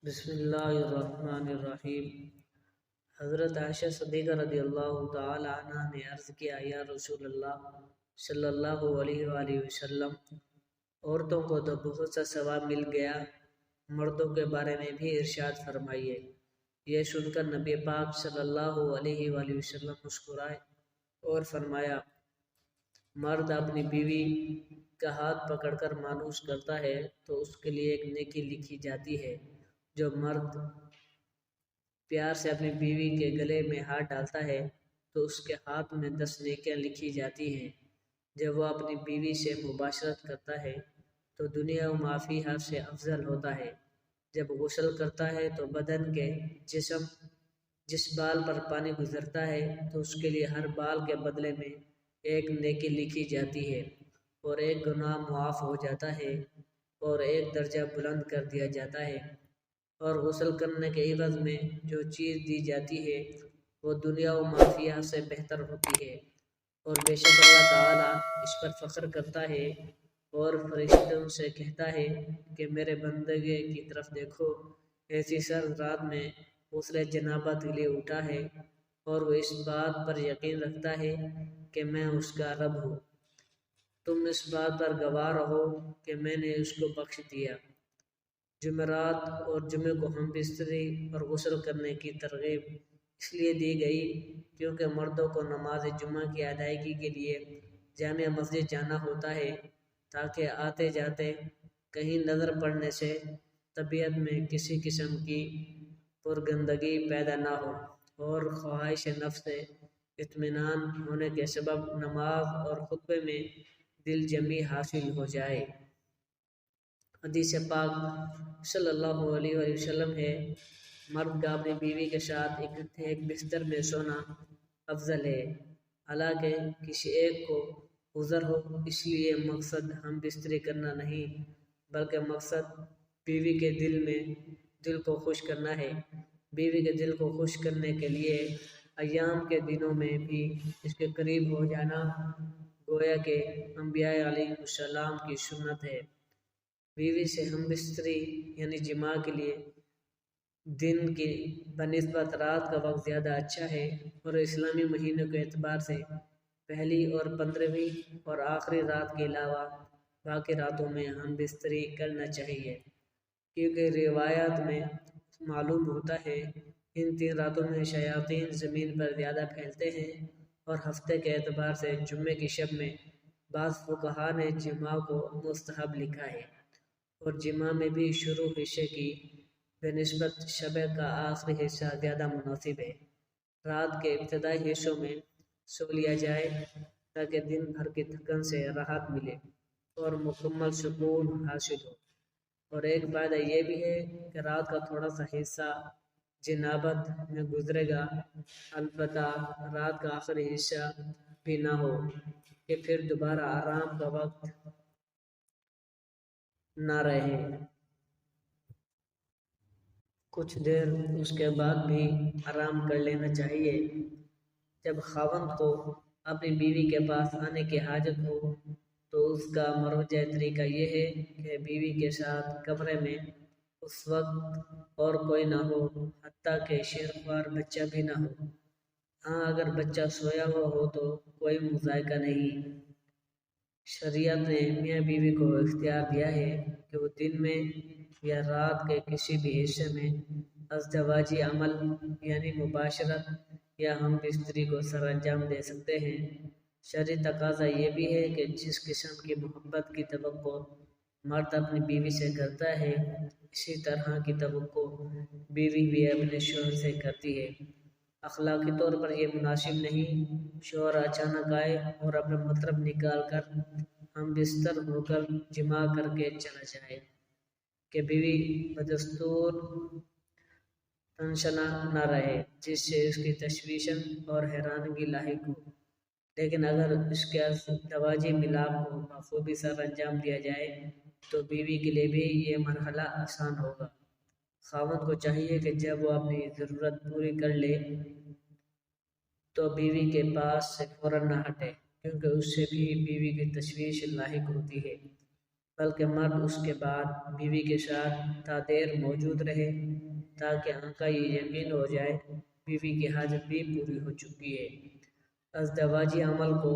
بسم اللہ الرحمن الرحیم۔ حضرت عائشہ صدیقہ رضی اللہ تعالی عنہ نے عرض کیا، یا رسول اللہ صلی اللہ علیہ وآلہ وسلم، عورتوں کو تو بہت سا ثواب مل گیا، مردوں کے بارے میں بھی ارشاد فرمائیے۔ یہ سن کر نبی پاک صلی اللہ علیہ وآلہ وسلم مسکرائے اور فرمایا، مرد اپنی بیوی کا ہاتھ پکڑ کر مانوس کرتا ہے تو اس کے لیے ایک نیکی لکھی جاتی ہے۔ جو مرد پیار سے اپنی بیوی کے گلے میں ہاتھ ڈالتا ہے تو اس کے ہاتھ میں 10 نیکیاں لکھی جاتی ہیں۔ جب وہ اپنی بیوی سے مباشرت کرتا ہے تو دنیا و ما فیہا سے افضل ہوتا ہے۔ جب غسل کرتا ہے تو بدن کے جس بال پر پانی گزرتا ہے تو اس کے لیے ہر بال کے بدلے میں ایک نیکی لکھی جاتی ہے، اور ایک گناہ معاف ہو جاتا ہے، اور ایک درجہ بلند کر دیا جاتا ہے۔ اور غسل کرنے کے عوض میں جو چیز دی جاتی ہے وہ دنیا و ما فیہا سے بہتر ہوتی ہے، اور بے شک اللہ تعالیٰ اس پر فخر کرتا ہے اور فرشتوں سے کہتا ہے کہ میرے بندگے کی طرف دیکھو، ایسی سرد رات میں غسل جنابت کے لیے اٹھا ہے اور وہ اس بات پر یقین رکھتا ہے کہ میں اس کا رب ہوں۔ تم اس بات پر گواہ رہو کہ میں نے اس کو بخش دیا۔ جمعرات اور جمعے کو ہم بستری اور غسل کرنے کی ترغیب اس لیے دی گئی کیونکہ مردوں کو نماز جمعہ کی ادائیگی کے لیے جامع مسجد جانا ہوتا ہے، تاکہ آتے جاتے کہیں نظر پڑنے سے طبیعت میں کسی قسم کی پرگندگی پیدا نہ ہو، اور خواہش نفس سے اطمینان ہونے کے سبب نماز اور خطبے میں دل جمی حاصل ہو جائے۔ حدیث پاک صلی اللہ علیہ وآلہ وسلم ہے، مرد کا اپنی بیوی کے ساتھ اکٹھے ایک بستر میں سونا افضل ہے، حالانکہ کسی ایک کو عذر ہو، اس لیے مقصد ہم بستری کرنا نہیں بلکہ مقصد بیوی کے دل کو خوش کرنا ہے۔ بیوی کے دل کو خوش کرنے کے لیے ایام کے دنوں میں بھی اس کے قریب ہو جانا گویا کہ انبیاء علیہ السلام کی سنت ہے۔ بیوی سے ہم بستری یعنی جماع کے لیے دن کی بنسبت رات کا وقت زیادہ اچھا ہے، اور اسلامی مہینوں کے اعتبار سے پہلی اور 15ویں اور آخری رات کے علاوہ باقی راتوں میں ہم بستری کرنا چاہیے، کیونکہ روایات میں معلوم ہوتا ہے ان 3 راتوں میں شیاطین زمین پر زیادہ پھیلتے ہیں، اور ہفتے کے اعتبار سے جمعے کی شب میں بعض فقہا نے جمعہ کو مستحب لکھا ہے، اور جمعہ میں بھی شروع حصے کی بنسبت شب کا آخری حصہ زیادہ مناسب ہے۔ رات کے ابتدائی حصوں میں سو لیا جائے تاکہ دن بھر کی تھکن سے راحت ملے اور مکمل سکون حاصل ہو۔ اور ایک فائدہ یہ بھی ہے کہ رات کا تھوڑا سا حصہ جنابت میں گزرے گا، البتہ رات کا آخری حصہ بھی نہ ہو کہ پھر دوبارہ آرام کا وقت نہ رہے۔ کچھ دیر اس کے بعد بھی آرام کر لینا چاہیے۔ جب خاوند کو اپنی بیوی کے پاس آنے کی حاجت ہو تو اس کا مروجہ طریقہ یہ ہے کہ بیوی کے ساتھ کمرے میں اس وقت اور کوئی نہ ہو، حتیٰ کہ شیخوار بچہ بھی نہ ہو۔ ہاں، اگر بچہ سویا ہوا ہو تو کوئی مضائقہ نہیں۔ شریعت نے میاں بیوی کو اختیار دیا ہے کہ وہ دن میں یا رات کے کسی بھی حصے میں ازدواجی عمل یعنی مباشرت یا ہم بستری کو سر انجام دے سکتے ہیں۔ شرعی تقاضا یہ بھی ہے کہ جس قسم کی محبت کی توقع مرد اپنی بیوی سے کرتا ہے، اسی طرح کی توقع بیوی بھی اپنے شوہر سے کرتی ہے۔ اخلاقی طور پر یہ مناسب نہیں شوہر اچانک آئے اور اپنا مطلب نکال کر ہم بستر ہو کر جماع کر کے چلا جائے کہ بیوی بدستور تنشنا نہ رہے، جس سے اس کی تشویشن اور حیرانگی لاحق ہو۔ لیکن اگر اس کے ازدواجی ملاپ کو بخوبی سر انجام دیا جائے تو بیوی کے لیے بھی یہ مرحلہ آسان ہوگا۔ خاوند کو چاہیے کہ جب وہ اپنی ضرورت پوری کر لے تو بیوی کے پاس سے فوراً نہ ہٹے، کیونکہ اس سے بھی بیوی کی تشویش لاحق ہوتی ہے۔ بلکہ مرد اس کے بعد بیوی کے ساتھ تا دیر موجود رہے تاکہ آنکھا یہ یقین ہو جائے بیوی کی حاجت بھی پوری ہو چکی ہے۔ ازدواجی عمل کو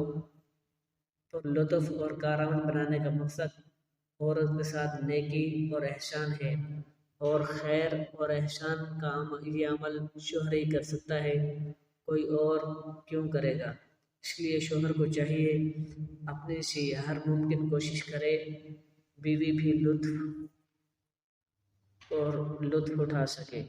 لطف اور کارآمد بنانے کا مقصد عورت کے ساتھ نیکی اور احسان ہے، اور خیر اور احسان کا یہ عمل شوہر ہی کر سکتا ہے، کوئی اور کیوں کرے گا؟ اس لیے شوہر کو چاہیے اپنے سے ہر ممکن کوشش کرے بیوی بھی لطف اٹھا سکے۔